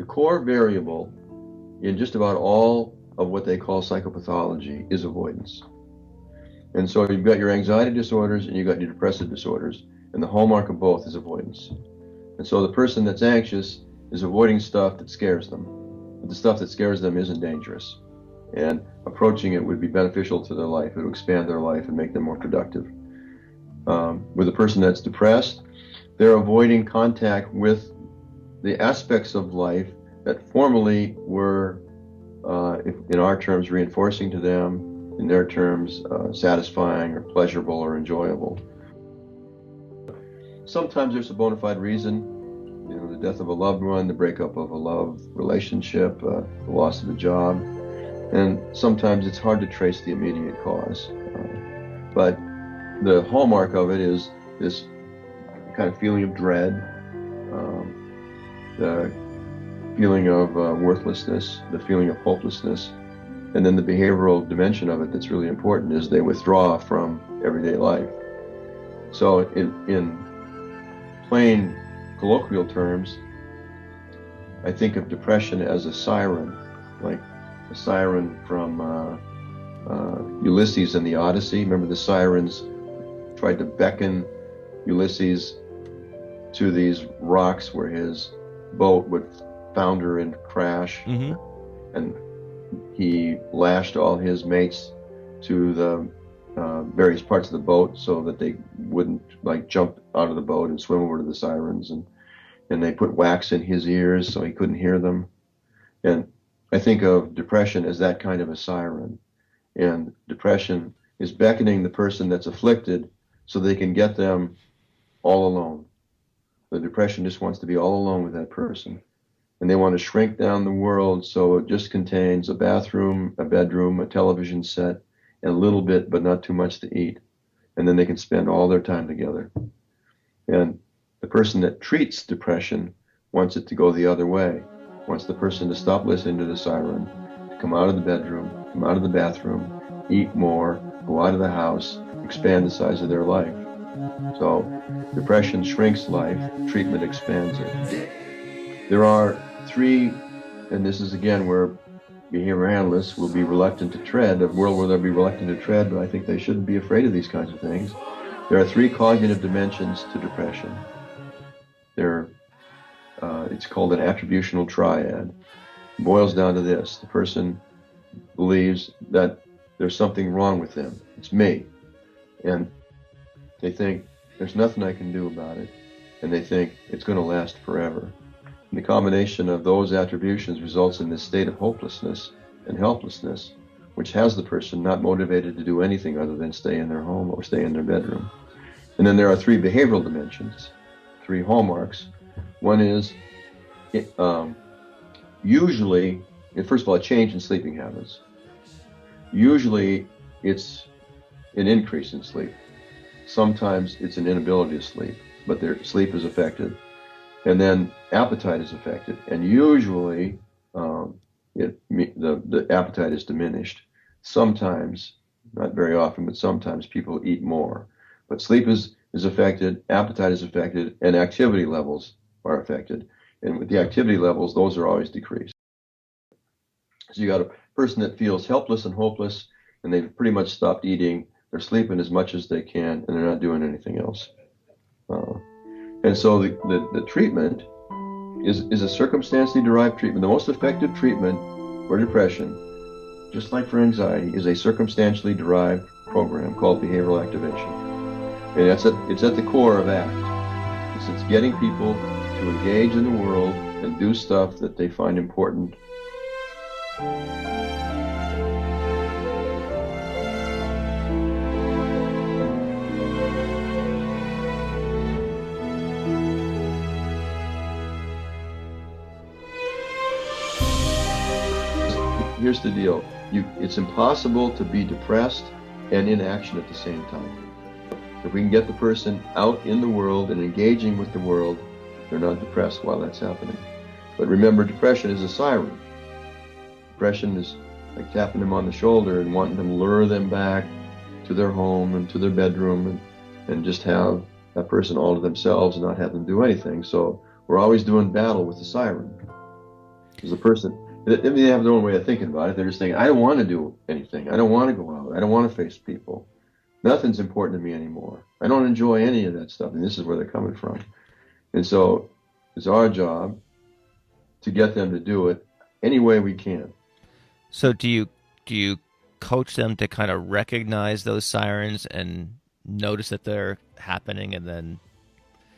The core variable in just about all of what they call psychopathology is avoidance. And so you've got your anxiety disorders and you've got your depressive disorders, and the hallmark of both is avoidance. And so the person that's anxious is avoiding stuff that scares them, but the stuff that scares them isn't dangerous. And approaching it would be beneficial to their life. It would expand their life and make them more productive. With a person that's depressed, they're avoiding contact with the aspects of life that formerly were, in our terms, reinforcing to them, in their terms, satisfying or pleasurable or enjoyable. Sometimes there's a bona fide reason, the death of a loved one, the breakup of a love relationship, the loss of a job, and sometimes it's hard to trace the immediate cause. But the hallmark of it is this kind of feeling of dread, the feeling of worthlessness, the feeling of hopelessness, and then the behavioral dimension of it that's really important is they withdraw from everyday life. So in plain colloquial terms, I think of depression as a siren, like a siren from Ulysses and the Odyssey. Remember the sirens tried to beckon Ulysses to these rocks where his boat would founder and crash. Mm-hmm. And he lashed all his mates to the various parts of the boat so that they wouldn't jump out of the boat and swim over to the sirens, and they put wax in his ears so he couldn't hear them. And I think of depression as that kind of a siren, and depression is beckoning the person that's afflicted so they can get them all alone. The depression just wants to be all alone with that person, and they want to shrink down the world so it just contains a bathroom, a bedroom, a television set, and a little bit, but not too much to eat. And then they can spend all their time together. And the person that treats depression wants it to go the other way, wants the person to stop listening to the siren, to come out of the bedroom, come out of the bathroom, eat more, go out of the house, expand the size of their life. So depression shrinks life, treatment expands it. There are three, and this is again where behavior analysts will be reluctant to tread, a world where they'll be reluctant to tread, but I think they shouldn't be afraid of these kinds of things. There are three cognitive dimensions to depression. It's called an attributional triad. It boils down to this: the person believes that there's something wrong with them. It's me. And they think there's nothing I can do about it. And they think it's going to last forever. And the combination of those attributions results in this state of hopelessness and helplessness, which has the person not motivated to do anything other than stay in their home or stay in their bedroom. And then there are three behavioral dimensions, three hallmarks. One is usually, first of all, a change in sleeping habits. Usually it's an increase in sleep. Sometimes it's an inability to sleep, but their sleep is affected. And then appetite is affected, and usually the appetite is diminished. Sometimes, not very often, but sometimes people eat more. But sleep is affected, appetite is affected, and activity levels are affected. And with the activity levels, those are always decreased. So you got a person that feels helpless and hopeless, and they've pretty much stopped eating. They're sleeping as much as they can, and they're not doing anything else. And so the treatment is a circumstantially derived treatment. The most effective treatment for depression, just like for anxiety, is a circumstantially derived program called behavioral activation. And it's at the core of ACT. It's getting people to engage in the world and do stuff that they find important. Here's the deal. It's impossible to be depressed and in action at the same time. If we can get the person out in the world and engaging with the world, they're not depressed while that's happening. But remember, depression is a siren. Depression is like tapping them on the shoulder and wanting to lure them back to their home and to their bedroom and just have that person all to themselves and not have them do anything. So we're always doing battle with the siren. Because the person, they have their own way of thinking about it. They're just thinking, I don't want to do anything. I don't want to go out. I don't want to face people. Nothing's important to me anymore. I don't enjoy any of that stuff. And this is where they're coming from. And so it's our job to get them to do it any way we can. So do you coach them to kind of recognize those sirens and notice that they're happening, and then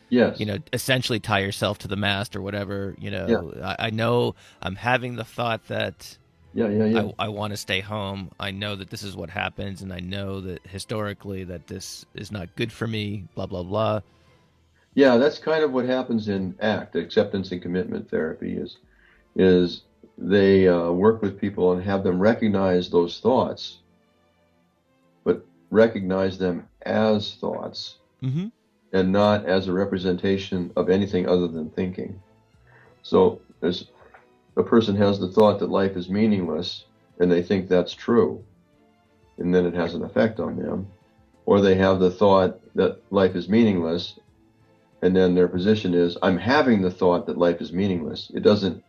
Yes. essentially tie yourself to the mast or whatever. Yeah. I know I'm having the thought that Yeah. I want to stay home. I know that this is what happens, and I know that historically that this is not good for me, blah, blah, blah. Yeah, that's kind of what happens in ACT, acceptance and commitment therapy, is they work with people and have them recognize those thoughts, but recognize them as thoughts Mm-hmm. and not as a representation of anything other than thinking. So as a person has the thought that life is meaningless and they think that's true, and then it has an effect on them, or they have the thought that life is meaningless, and then their position is, I'm having the thought that life is meaningless. It doesn't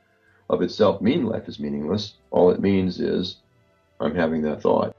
of itself mean life is meaningless. All it means is I'm having that thought.